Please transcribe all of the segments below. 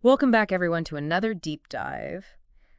Welcome back, everyone, to another deep dive.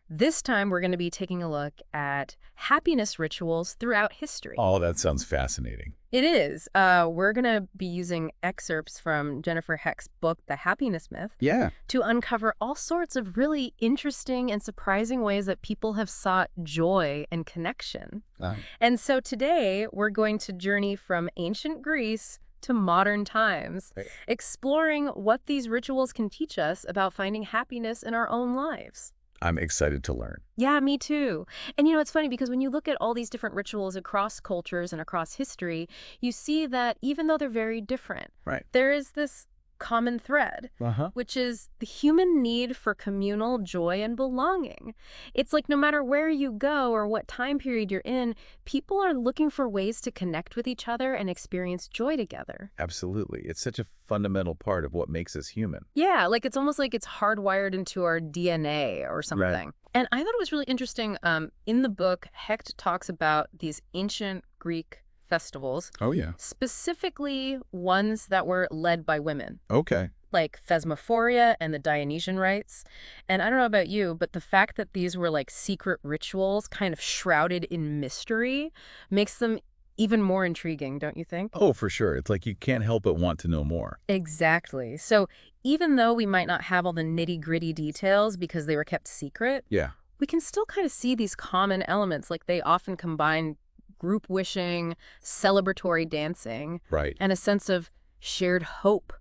This time, we're going to be taking a look at happiness rituals throughout history. Oh, that sounds fascinating. It is. We're going to be using excerpts from Jennifer Hecht's book, The Happiness Myth, Yeah. to uncover all sorts of really interesting and surprising ways that people have sought joy and connection. Uh, And so today, we're going to journey from ancient Greece to modern times, Right. exploring what these rituals can teach us about finding happiness in our own lives. I'm excited to learn. Yeah, me too. And it's funny because when you look at all these different rituals across cultures and across history, you see that even though they're very different, Right. there is this common thread, Uh-huh. which is the human need for communal joy and belonging. It's like no matter where you go or what time period you're in, people are looking for ways to connect with each other and experience joy together. Absolutely. It's such a fundamental part of what makes us human. Yeah, like it's almost like it's hardwired into our DNA or Right. something. And I thought it was really interesting. In the book, Hecht talks about these ancient Greek festivals, Oh, yeah. specifically ones that were led by women, Okay. like Thesmophoria and the Dionysian rites. And I don't know about you, but the fact that these were like secret rituals, kind of shrouded in mystery, makes them even more intriguing, don't you think? Oh, for sure. It's like you can't help but want to know more. Exactly. So even though we might not have all the nitty-gritty details because they were kept secret, Yeah. we can still kind of see these common elements. Like they often combine group wishing, celebratory dancing, Right. and a sense of shared hope.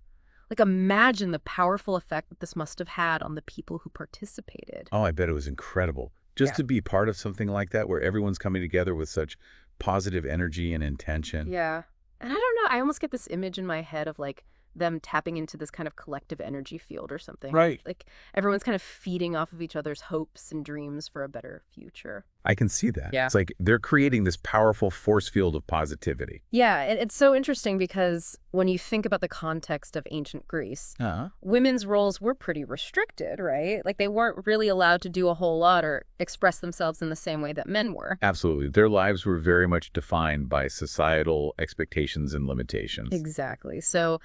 Like imagine the powerful effect that this must have had on the people who participated. Oh, I bet it was incredible. Just Yeah. to be part of something like that where everyone's coming together with such positive energy and intention. Yeah. And I don't know, I almost get this image in my head of like them tapping into this kind of collective energy field or something. Right. Like everyone's kind of feeding off of each other's hopes and dreams for a better future. I can see that. Yeah. It's like they're creating this powerful force field of positivity. Yeah, it's so interesting because when you think about the context of ancient Greece, Uh-huh. women's roles were pretty restricted, right? Like they weren't really allowed to do a whole lot or express themselves in the same way that men were. Absolutely. Their lives were very much defined by societal expectations and limitations. Exactly. So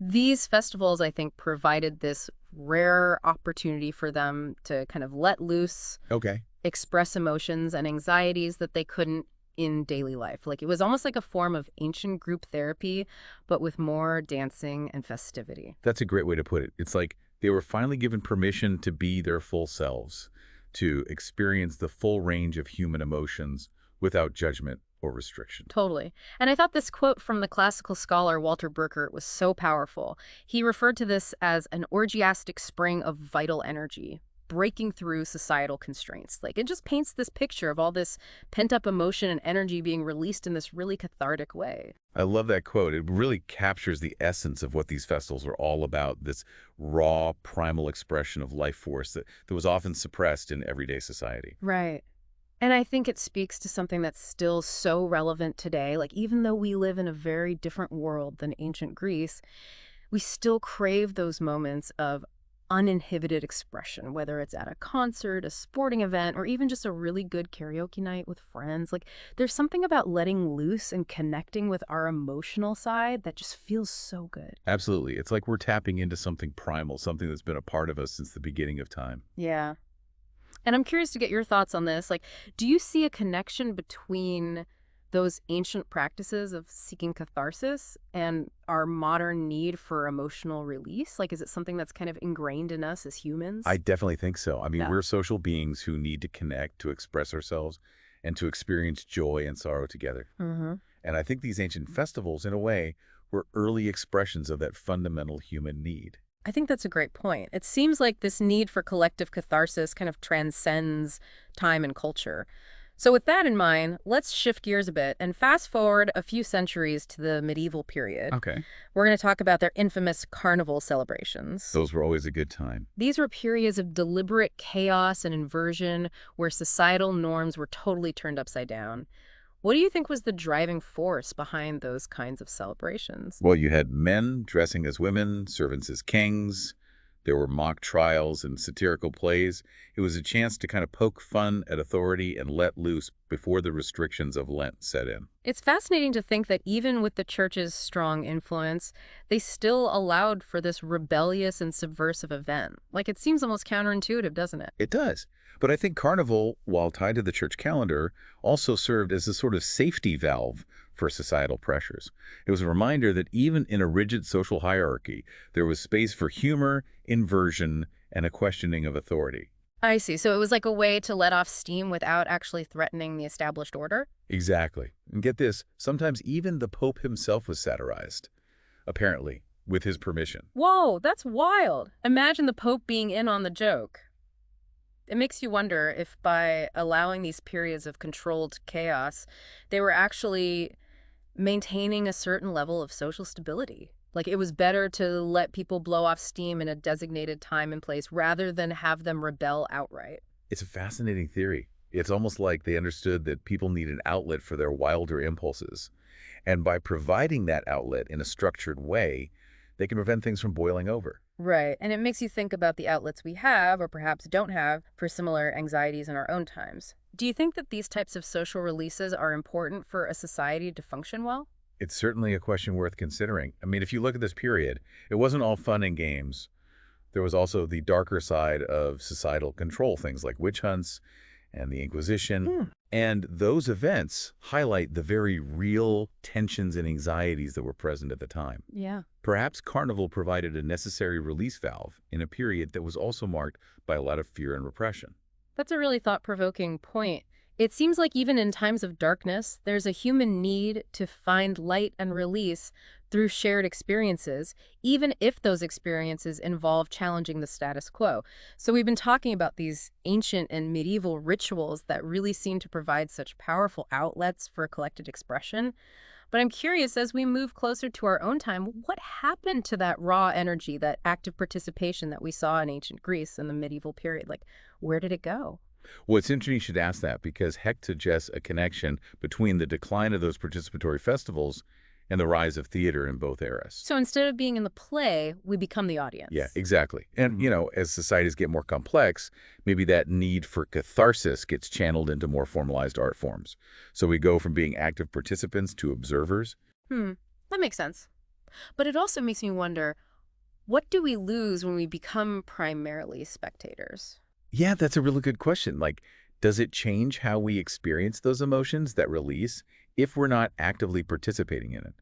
these festivals, I think, provided this rare opportunity for them to kind of let loose, Okay. express emotions and anxieties that they couldn't in daily life. Like it was almost like a form of ancient group therapy, but with more dancing and festivity. That's a great way to put it. It's like they were finally given permission to be their full selves, to experience the full range of human emotions without judgment or restriction. Totally. And I thought this quote from the classical scholar Walter Burkert was so powerful. He referred to this as an orgiastic spring of vital energy, breaking through societal constraints. Like it just paints this picture of all this pent-up emotion and energy being released in this really cathartic way. I love that quote. It really captures the essence of what these festivals are all about, this raw, primal expression of life force that was often suppressed in everyday society. Right. And I think it speaks to something that's still so relevant today. Like, even though we live in a very different world than ancient Greece, we still crave those moments of uninhibited expression, whether it's at a concert, a sporting event, or even just a really good karaoke night with friends. Like, there's something about letting loose and connecting with our emotional side that just feels so good. Absolutely. It's like we're tapping into something primal, something that's been a part of us since the beginning of time. Yeah. And I'm curious to get your thoughts on this. Like, do you see a connection between those ancient practices of seeking catharsis and our modern need for emotional release? Like, is it something that's kind of ingrained in us as humans? I definitely think so. I mean, Yeah. we're social beings who need to connect, to express ourselves, and to experience joy and sorrow together. Mm-hmm. And I think these ancient festivals, in a way, were early expressions of that fundamental human need. I think that's a great point. It seems like this need for collective catharsis kind of transcends time and culture. So with that in mind, let's shift gears a bit and fast forward a few centuries to the medieval period. Okay. We're going to talk about their infamous carnival celebrations. Those were always a good time. These were periods of deliberate chaos and inversion where societal norms were totally turned upside down. What do you think was the driving force behind those kinds of celebrations? Well, you had men dressing as women, servants as kings, There were mock trials and satirical plays. It was a chance to kind of poke fun at authority and let loose before the restrictions of Lent set in. It's fascinating to think that even with the church's strong influence, they still allowed for this rebellious and subversive event. Like, it seems almost counterintuitive, doesn't it? It does. But I think Carnival, while tied to the church calendar, also served as a sort of safety valve for societal pressures. It was a reminder that even in a rigid social hierarchy, there was space for humor, inversion, and a questioning of authority. I see. So it was like a way to let off steam without actually threatening the established order? Exactly. And get this, sometimes even the Pope himself was satirized, apparently, with his permission. Whoa, that's wild. Imagine the Pope being in on the joke. It makes you wonder if by allowing these periods of controlled chaos, they were actually maintaining a certain level of social stability. Like, it was better to let people blow off steam in a designated time and place rather than have them rebel outright. It's a fascinating theory. It's almost like they understood that people need an outlet for their wilder impulses. And by providing that outlet in a structured way, they can prevent things from boiling over. Right. And it makes you think about the outlets we have, or perhaps don't have, for similar anxieties in our own times. Do you think that these types of social releases are important for a society to function well? It's certainly a question worth considering. I mean, if you look at this period, it wasn't all fun and games. There was also the darker side of societal control, things like witch hunts and the Inquisition. Hmm. And those events highlight the very real tensions and anxieties that were present at the time. Yeah. Perhaps Carnival provided a necessary release valve in a period that was also marked by a lot of fear and repression. That's a really thought-provoking point. It seems like even in times of darkness, there's a human need to find light and release through shared experiences, even if those experiences involve challenging the status quo. So we've been talking about these ancient and medieval rituals that really seem to provide such powerful outlets for collective expression. But I'm curious, as we move closer to our own time, what happened to that raw energy, that active participation that we saw in ancient Greece in the medieval period? Like, where did it go? Well, it's interesting you should ask that because Hecht suggests a connection between the decline of those participatory festivals and the rise of theater in both eras. So instead of being in the play, we become the audience. Yeah, exactly. And, as societies get more complex, maybe that need for catharsis gets channeled into more formalized art forms. So we go from being active participants to observers. That makes sense. But it also makes me wonder, what do we lose when we become primarily spectators? Yeah, that's a really good question. Like, does it change how we experience those emotions, that release, if we're not actively participating in it?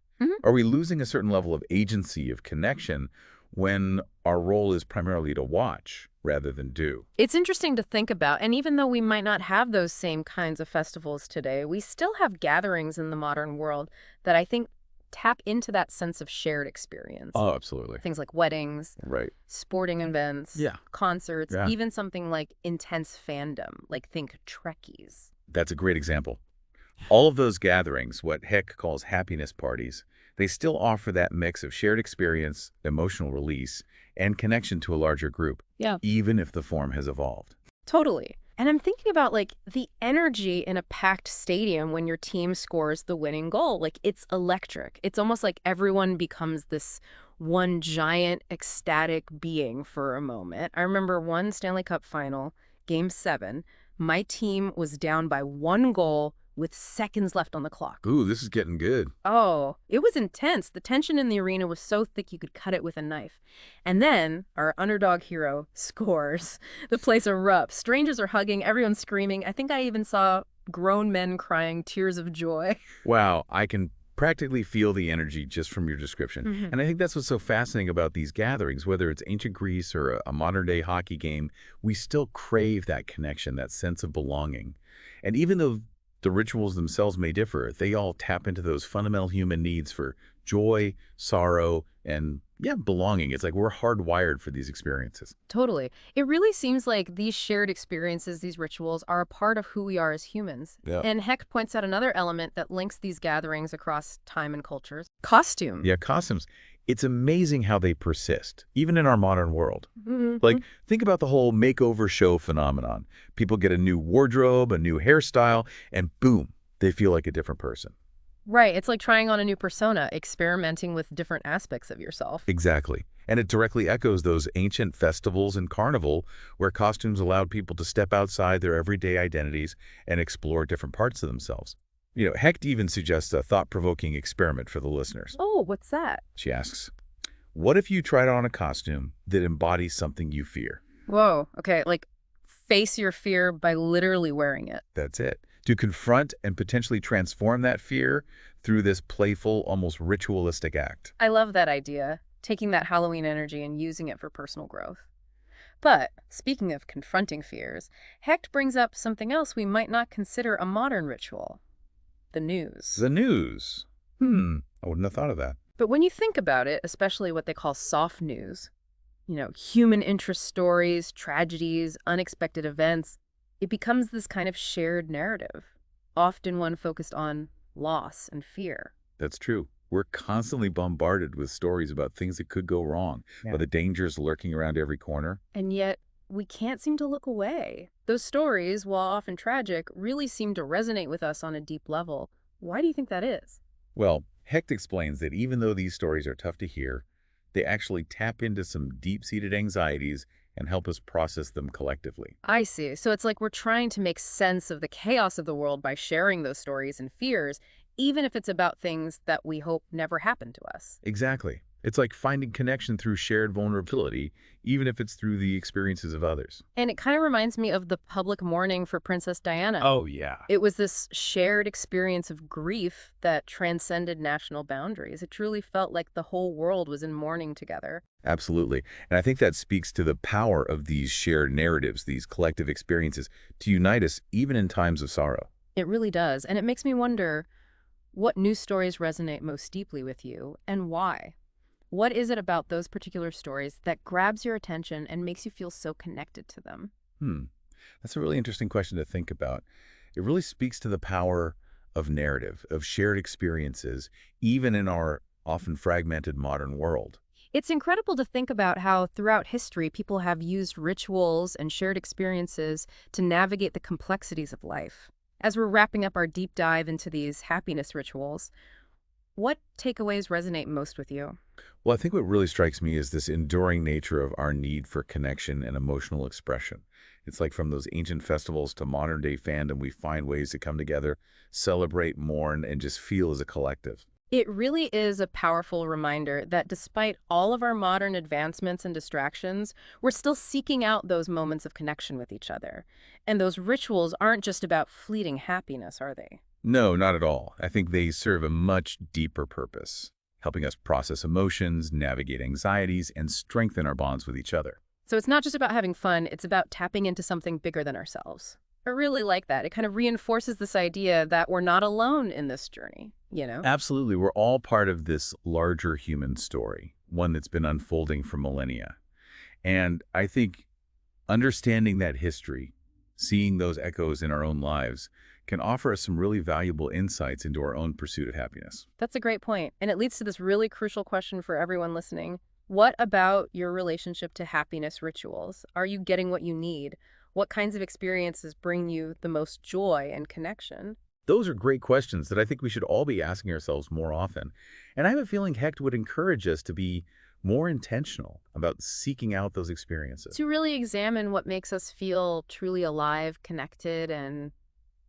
Are we losing a certain level of agency, of connection, when our role is primarily to watch rather than do? It's interesting to think about, and even though we might not have those same kinds of festivals today, we still have gatherings in the modern world that I think tap into that sense of shared experience. Oh, absolutely. Things like weddings, Right. sporting events, Yeah. concerts, Yeah. even something like intense fandom, like think Trekkies. That's a great example. All of those gatherings, what Heck calls happiness parties, they still offer that mix of shared experience, emotional release, and connection to a larger group, Yeah. even if the form has evolved. Totally. And I'm thinking about like the energy in a packed stadium when your team scores the winning goal. Like, it's electric. It's almost like everyone becomes this one giant ecstatic being for a moment. I remember one Stanley Cup final, Game 7. My team was down by one goal with seconds left on the clock. Ooh, this is getting good. Oh, it was intense. The tension in the arena was so thick you could cut it with a knife. And then our underdog hero scores. The place erupts. Strangers are hugging, everyone's screaming. I think I even saw grown men crying tears of joy. Wow, I can practically feel the energy just from your description. And I think that's what's so fascinating about these gatherings, whether it's ancient Greece or a modern-day hockey game, we still crave that connection, that sense of belonging. And even though the rituals themselves may differ, they all tap into those fundamental human needs for joy, sorrow, and, belonging. It's like we're hardwired for these experiences. Totally. It really seems like these shared experiences, these rituals, are a part of who we are as humans. Yeah. And Hecht points out another element that links these gatherings across time and cultures: costume. Yeah, costumes. It's amazing how they persist, even in our modern world. Like, think about the whole makeover show phenomenon. People get a new wardrobe, a new hairstyle, and boom, they feel like a different person. Right, it's like trying on a new persona, experimenting with different aspects of yourself. Exactly. And it directly echoes those ancient festivals and carnival where costumes allowed people to step outside their everyday identities and explore different parts of themselves. Hecht even suggests a thought-provoking experiment for the listeners. Oh, what's that? She asks, what if you tried on a costume that embodies something you fear? Whoa, okay, like face your fear by literally wearing it. That's it. To confront and potentially transform that fear through this playful, almost ritualistic act. I love that idea, taking that Halloween energy and using it for personal growth. But, speaking of confronting fears, Hecht brings up something else we might not consider a modern ritual: the news. The news. I wouldn't have thought of that. But when you think about it, especially what they call soft news, human interest stories, tragedies, unexpected events, it becomes this kind of shared narrative, often one focused on loss and fear. That's true. We're constantly bombarded with stories about things that could go wrong, Yeah. or the dangers lurking around every corner. And yet, we can't seem to look away. Those stories, while often tragic, really seem to resonate with us on a deep level. Why do you think that is? Well, Hecht explains that even though these stories are tough to hear, they actually tap into some deep-seated anxieties and help us process them collectively. I see. So it's like we're trying to make sense of the chaos of the world by sharing those stories and fears, even if it's about things that we hope never happen to us. Exactly. It's like finding connection through shared vulnerability, even if it's through the experiences of others. And it kind of reminds me of the public mourning for Princess Diana. Oh, yeah. It was this shared experience of grief that transcended national boundaries. It truly felt like the whole world was in mourning together. Absolutely. And I think that speaks to the power of these shared narratives, these collective experiences, to unite us even in times of sorrow. It really does. And it makes me wonder, what news stories resonate most deeply with you and why? What is it about those particular stories that grabs your attention and makes you feel so connected to them? Hmm. That's a really interesting question to think about. It really speaks to the power of narrative, of shared experiences, even in our often fragmented modern world. It's incredible to think about how throughout history people have used rituals and shared experiences to navigate the complexities of life. As we're wrapping up our deep dive into these happiness rituals, what takeaways resonate most with you? Well, I think what really strikes me is this enduring nature of our need for connection and emotional expression. It's like from those ancient festivals to modern day fandom, we find ways to come together, celebrate, mourn, and just feel as a collective. It really is a powerful reminder that despite all of our modern advancements and distractions, we're still seeking out those moments of connection with each other. And those rituals aren't just about fleeting happiness, are they? No, not at all. I think they serve a much deeper purpose, helping us process emotions, navigate anxieties, and strengthen our bonds with each other. So it's not just about having fun, it's about tapping into something bigger than ourselves. I really like that. It kind of reinforces this idea that we're not alone in this journey? Absolutely. We're all part of this larger human story, one that's been unfolding for millennia. And I think understanding that history, seeing those echoes in our own lives, can offer us some really valuable insights into our own pursuit of happiness. That's a great point. And it leads to this really crucial question for everyone listening. What about your relationship to happiness rituals? Are you getting what you need? What kinds of experiences bring you the most joy and connection? Those are great questions that I think we should all be asking ourselves more often. And I have a feeling Hecht would encourage us to be more intentional about seeking out those experiences. To really examine what makes us feel truly alive, connected, and,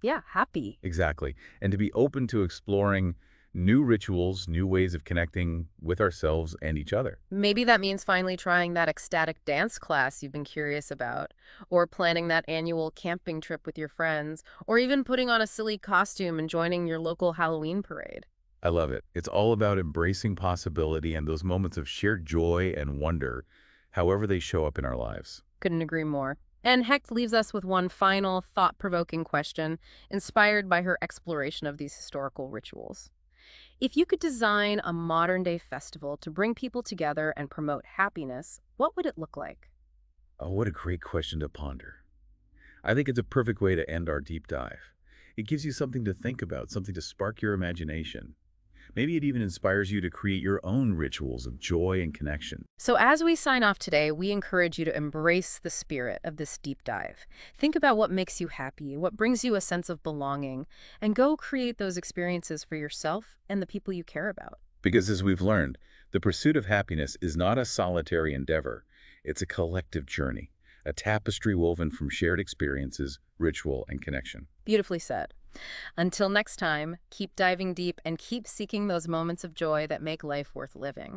yeah, happy. Exactly. And to be open to exploring new rituals, new ways of connecting with ourselves and each other. Maybe that means finally trying that ecstatic dance class you've been curious about, or planning that annual camping trip with your friends, or even putting on a silly costume and joining your local Halloween parade. I love it. It's all about embracing possibility and those moments of shared joy and wonder, however they show up in our lives. Couldn't agree more. And Hecht leaves us with one final thought-provoking question, inspired by her exploration of these historical rituals. If you could design a modern-day festival to bring people together and promote happiness, what would it look like? Oh, what a great question to ponder. I think it's a perfect way to end our deep dive. It gives you something to think about, something to spark your imagination. Maybe it even inspires you to create your own rituals of joy and connection. So as we sign off today, we encourage you to embrace the spirit of this deep dive. Think about what makes you happy, what brings you a sense of belonging, and go create those experiences for yourself and the people you care about. Because as we've learned, the pursuit of happiness is not a solitary endeavor. It's a collective journey, a tapestry woven from shared experiences, ritual, and connection. Beautifully said. Until next time, keep diving deep and keep seeking those moments of joy that make life worth living.